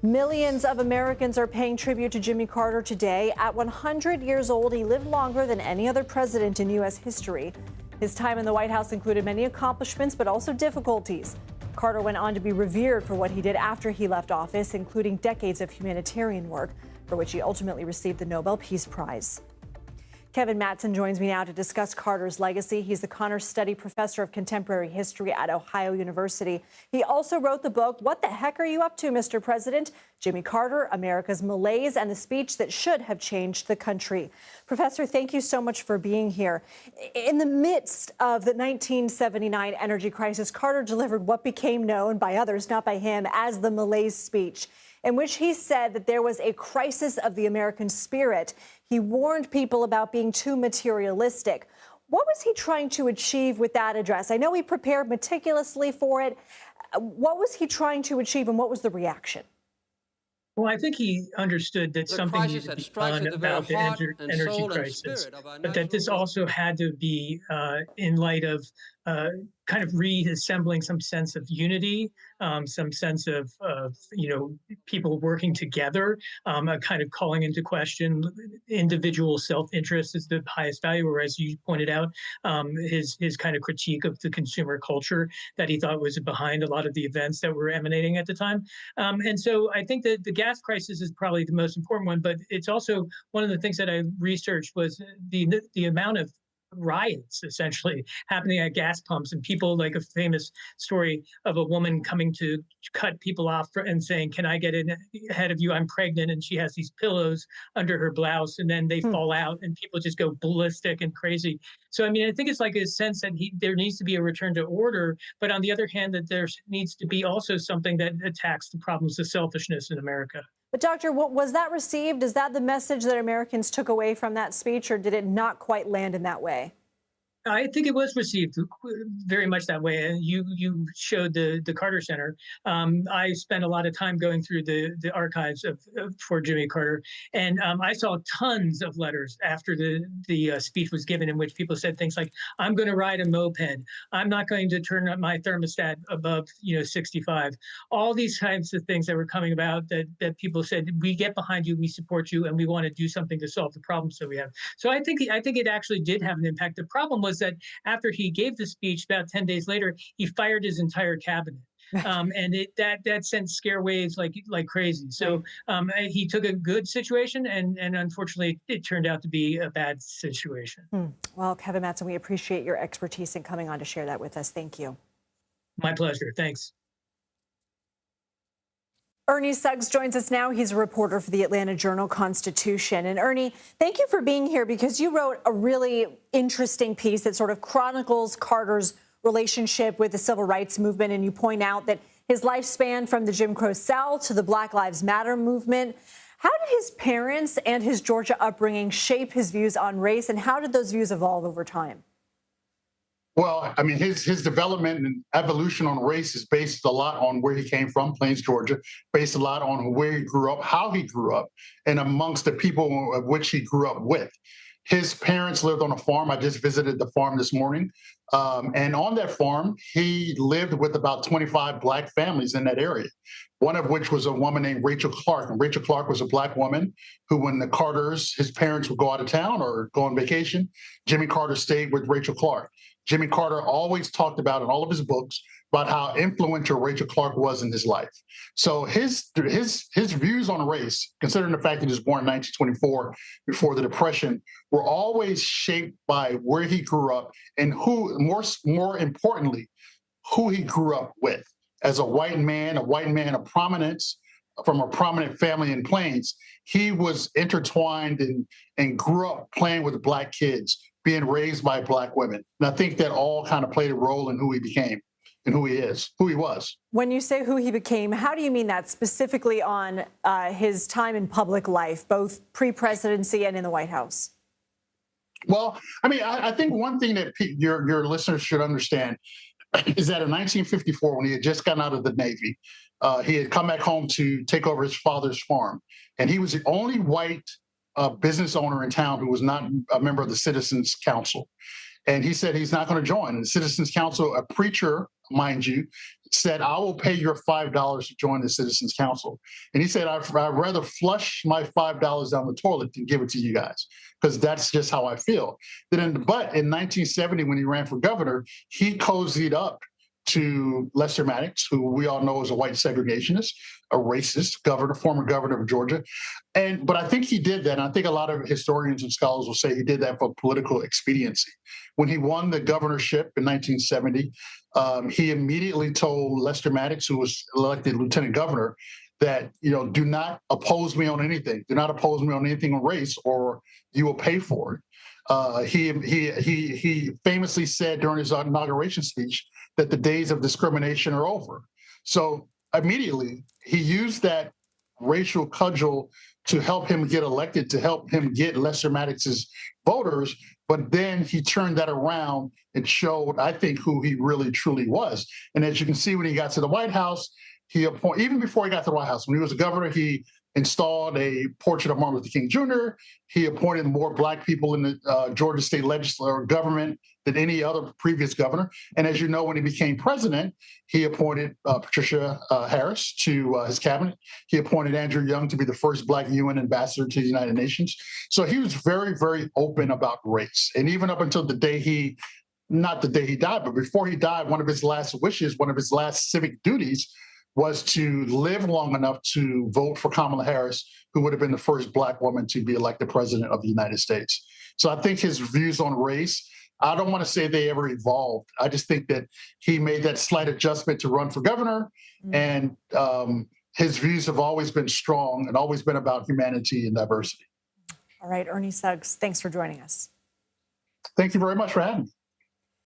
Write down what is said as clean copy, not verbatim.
Millions of Americans are paying tribute to Jimmy Carter today. At 100 years old, he lived longer than any other president in U.S. history. His time in the White House included many accomplishments, but also difficulties. Carter went on to be revered for what he did after he left office, including decades of humanitarian work, for which he ultimately received the Nobel Peace Prize. Kevin Mattson joins me now to discuss Carter's legacy. He's the Connors Study Professor of Contemporary History at Ohio University. He also wrote the book, What the Heck Are You Up to, Mr. President? Jimmy Carter, America's Malaise, and the Speech That Should Have Changed the Country. Professor, thank you so much for being here. In the midst of the 1979 energy crisis, Carter delivered what became known by others, not by him, as the Malaise speech, in which he said that there was a crisis of the American spirit. He warned people about being too materialistic. What was he trying to achieve with that address? I know he prepared meticulously for it. What was he trying to achieve, and what was the reaction? Well, I think he understood that something needed to be done about the energy crisis, but that this also had to be in light of kind of reassembling some sense of unity, some sense of people working together, kind of calling into question individual self-interest as the highest value, or as you pointed out, his kind of critique of the consumer culture that he thought was behind a lot of the events that were emanating at the time. And so I think that the gas crisis is probably the most important one, but it's also one of the things that I researched was the amount of riots essentially happening at gas pumps, and people, like a famous story of a woman coming to cut people off and saying, can I get in ahead of you? I'm pregnant. And she has these pillows under her blouse, and then they fall out and people just go ballistic and crazy. So, I mean, I think it's like a sense that there needs to be a return to order, but on the other hand, that there needs to be also something that attacks the problems of selfishness in America. But Doctor, was that received? Is that the message that Americans took away from that speech, or did it not quite land in that way? I think it was received very much that way. And you showed the Carter Center. I spent a lot of time going through the archives for Jimmy Carter, and I saw tons of letters after the speech was given in which people said things like, "I'm going to ride a moped. I'm not going to turn up my thermostat above 65." All these kinds of things that were coming about that people said, "We get behind you, we support you, and we want to do something to solve the problems that we have." So I think it actually did have an impact. The problem was that after he gave the speech, about 10 days later, he fired his entire cabinet. And that sent scare waves like crazy. So he took a good situation, and unfortunately, it turned out to be a bad situation. Well, Kevin Mattson, we appreciate your expertise in coming on to share that with us. Thank you. My pleasure. Thanks. Ernie Suggs joins us now. He's a reporter for the Atlanta Journal-Constitution. And Ernie, thank you for being here, because you wrote a really interesting piece that sort of chronicles Carter's relationship with the civil rights movement. And you point out that his lifespan from the Jim Crow South to the Black Lives Matter movement. How did his parents and his Georgia upbringing shape his views on race, and how did those views evolve over time? Well, I mean, his development and evolution on race is based a lot on where he came from, Plains, Georgia, based a lot on where he grew up, how he grew up, and amongst the people of which he grew up with. His parents lived on a farm. I just visited the farm this morning. And on that farm, he lived with about 25 Black families in that area, one of which was a woman named Rachel Clark. And Rachel Clark was a Black woman who, when the Carters, his parents would go out of town or go on vacation, Jimmy Carter stayed with Rachel Clark. Jimmy Carter always talked about in all of his books about how influential Rachel Clark was in his life. So his views on race, considering the fact that he was born in 1924, before the Depression, were always shaped by where he grew up and who, more importantly, who he grew up with. As a white man of prominence, from a prominent family in Plains, he was intertwined and grew up playing with Black kids, being raised by Black women. And I think that all kind of played a role in who he became and who he was. When you say who he became, how do you mean that specifically on his time in public life, both pre-presidency and in the White House? Well, I mean, I think one thing that your listeners should understand is that in 1954, when he had just gotten out of the Navy, he had come back home to take over his father's farm. And he was the only white business owner in town who was not a member of the Citizens Council. And he said he's not going to join. And the Citizens Council, a preacher, mind you, said, I will pay your $5 to join the Citizens Council. And he said, I'd rather flush my $5 down the toilet than give it to you guys, because that's just how I feel. But in 1970, when he ran for governor, he cozied up to Lester Maddox, who we all know is a white segregationist, a racist governor, former governor of Georgia. But I think he did that. And I think a lot of historians and scholars will say he did that for political expediency. When he won the governorship in 1970, he immediately told Lester Maddox, who was elected lieutenant governor, that, do not oppose me on anything. Do not oppose me on anything on race, or you will pay for it. He famously said during his inauguration speech that the days of discrimination are over. So immediately he used that racial cudgel to help him get elected, to help him get Lester Maddox's voters. But then he turned that around and showed, I think, who he really truly was. And as you can see, when he got to the White House, even before he got to the White House, when he was a governor, he installed a portrait of Martin Luther King Jr. He appointed more Black people in the Georgia state legislature government than any other previous governor. And as you know, when he became president, he appointed Patricia Harris to his cabinet. He appointed Andrew Young to be the first Black UN ambassador to the United Nations. So he was very, very open about race. And even up until the day not the day he died, but before he died, one of his last wishes, one of his last civic duties was to live long enough to vote for Kamala Harris, who would have been the first Black woman to be elected president of the United States. So I think his views on race, I don't want to say they ever evolved. I just think that he made that slight adjustment to run for governor. And his views have always been strong and always been about humanity and diversity. All right, Ernie Suggs, thanks for joining us. Thank you very much for having me.